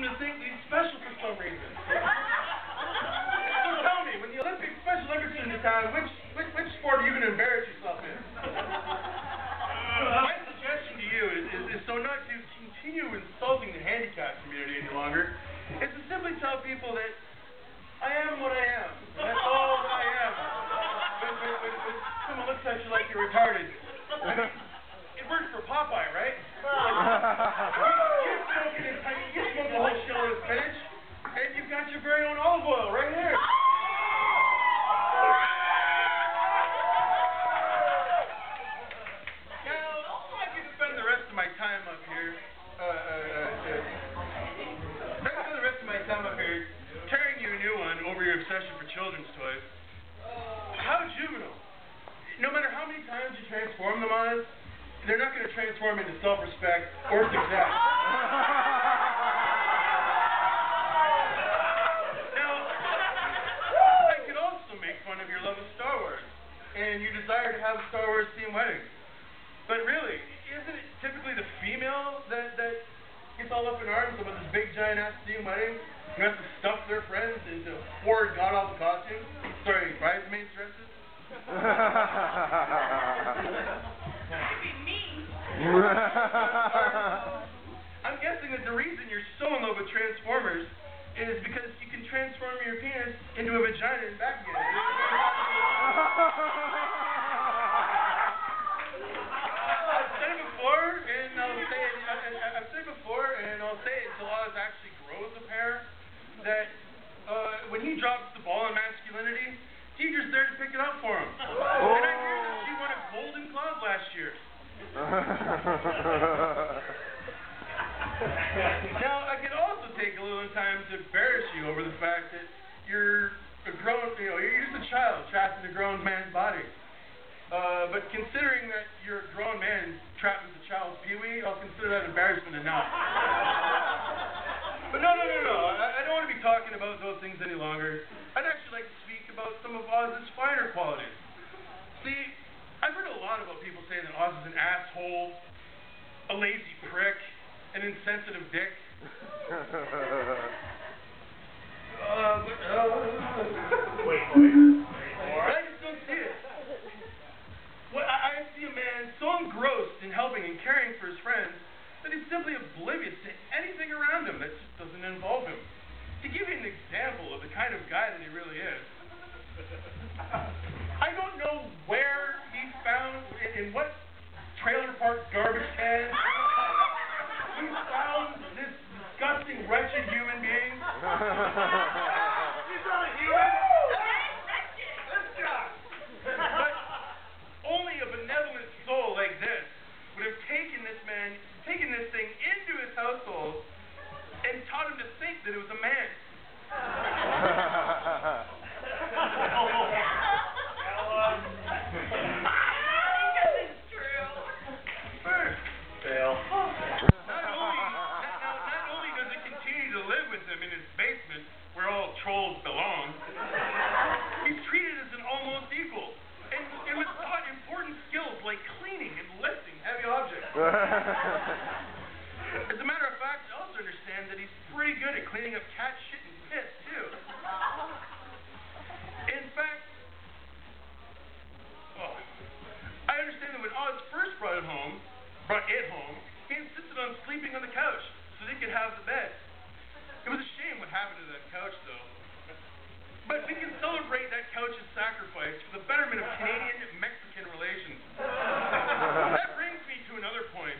them to think that he's special for some reason. So tell me, when the Special Olympics are in the town, which sport are you going to embarrass yourself in? My suggestion to you is so not to continue insulting the handicapped community any longer, is to simply tell people that I am what I am. That's all I am. When someone looks at you like you're retarded, I mean, it worked for Popeye, right? You smoke a whole shell of spinach, and you've got your very own olive oil right here. Now, I can spend the rest of my time up here, tearing you a new one over your obsession for children's toys. How juvenile. No matter how many times you transform them on us, they're not going to transform into self-respect or success. Now, I could also make fun of your love of Star Wars and your desire to have a Star Wars themed wedding. But really, isn't it typically the female that gets all up in arms about this big giant ass themed wedding? You have to stuff their friends into 4 god-awful costumes? Sorry, bridesmaid dresses? I'm guessing that the reason you're so in love with Transformers is because you can transform your penis into a vagina and back again. I've said it before, and I'll say it until Oz actually grows a pair, that when he drops the ball in masculinity, teacher's there to pick it up for him. And I hear that she won a Golden Glove last year. Now, I could also take a little time to embarrass you over the fact that you're you're just a child trapped in a grown man's body. But considering that you're a grown man trapped in a child's peewee, I'll consider that embarrassment enough. But no. I don't want to be talking about those things any longer. I'd actually like to speak about some of Oz's finer qualities. See, I've heard a lot about people saying that Oz is an asshole, a lazy prick, an insensitive dick. Wait. I just don't see it. Well, I see a man so engrossed in helping and caring for his friends that he's simply oblivious to anything around him that just doesn't involve him. To give you an example of the kind of guy that he really is, I don't know where he found, in what trailer park garbage can, he found this disgusting, wretched human being. He's not a human! But only a benevolent soul like this would have taken this thing into his household and taught him to think that it was a man. I think this is true. Fail. Not only does it continue to live with him in his basement, where all trolls belong, he's treated as an almost equal, and was taught important skills like cleaning and lifting heavy objects. As a matter of fact, I also understand that he's pretty good at cleaning up cat shit and piss, too. In fact, I understand that when Oz first brought it home, he insisted on sleeping on the couch so they could have the bed. It was a shame what happened to that couch, though. But we can celebrate that couch's sacrifice for the betterment of Canadian-Mexican relations. That brings me to another point.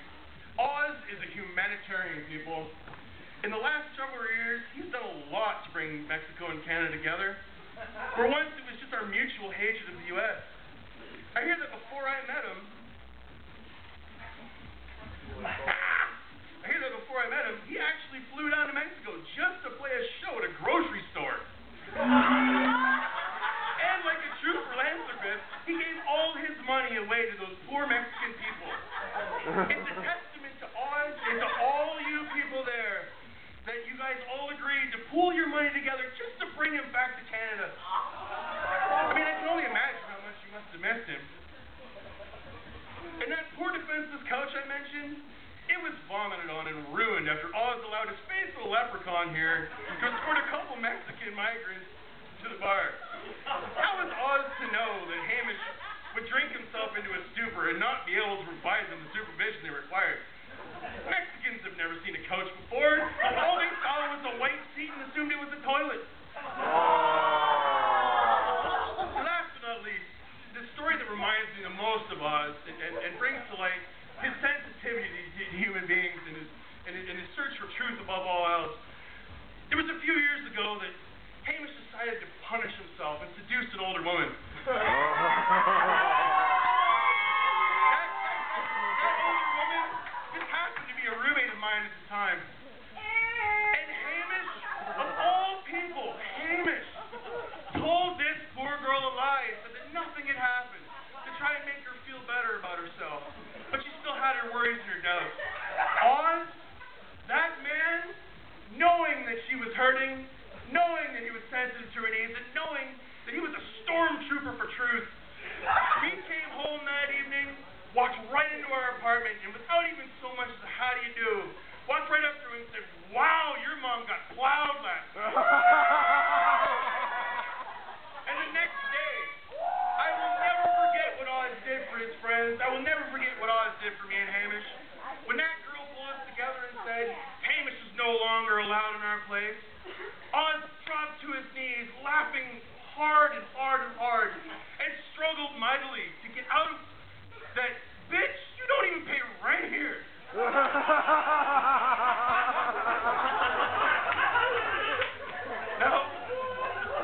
Oz is a humanitarian, people. In the last several years, he's done a lot to bring Mexico and Canada together. For once, it was just our mutual hatred of the U.S. I hear that before I met him, he actually flew down to Mexico just to play a show at a grocery store. And like a true philanthropist, he gave all his money away to those poor Mexican people. It's a testament to Oz and to all you people there that you guys all agreed to pool your money together just to bring him back to Canada. commented on and ruined after Oz allowed his faithful leprechaun here to escort a couple Mexican migrants to the bar. How was Oz to know that Hamish would drink himself into a stupor and not be able to provide them the supervision they required? Mexicans have never seen a couch before. All they saw was a white seat and assumed it was a toilet. Last but not least, the story that reminds me the most of Oz and brings to light his sensitivity to human beings and his search for truth above all else. It was a few years ago that Hamish decided to punish himself and seduce an older woman. That older woman just happened to be a roommate of mine at the time. And Hamish, of all people, Hamish told this poor girl a lie and said that nothing had happened to try and make her feel better about herself. But she still had her worries and her doubts. Oz, that man, knowing that she was hurting, knowing that he was sensitive to her needs, and knowing that he was a stormtrooper for truth, he came home that evening, walked right into our apartment, and without even so much as a how do you do, walked right up to her and said, "Wow, your mom got plowed last night." And the next day, I will never forget what Oz did for his friends. I will never forget what Oz did for me and Hamish. When that girl pulled us together and said, "Hamish is no longer allowed in our place," Oz dropped to his knees, laughing hard and hard and hard, and struggled mightily to get out of that. "Bitch, you don't even pay rent here." Now,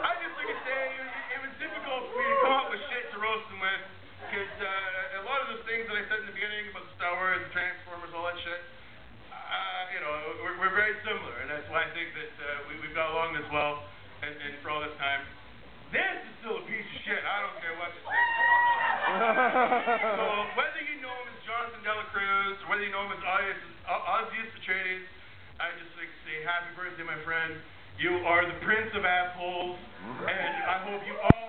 I just like to say, it was difficult for me to come up with shit to roast them with, because a lot of the things that I said in the beginning about the Star Wars, the Transformers, all that shit, we're very similar, and that's why I think that we've got along this well, and for all this time. This is still a piece of shit. I don't care what you say. So whether you know him as Jonathan Dela Cruz, or whether you know him as Ozzius Atreides, I just like to say happy birthday, my friend. You are the prince of assholes, and I hope you all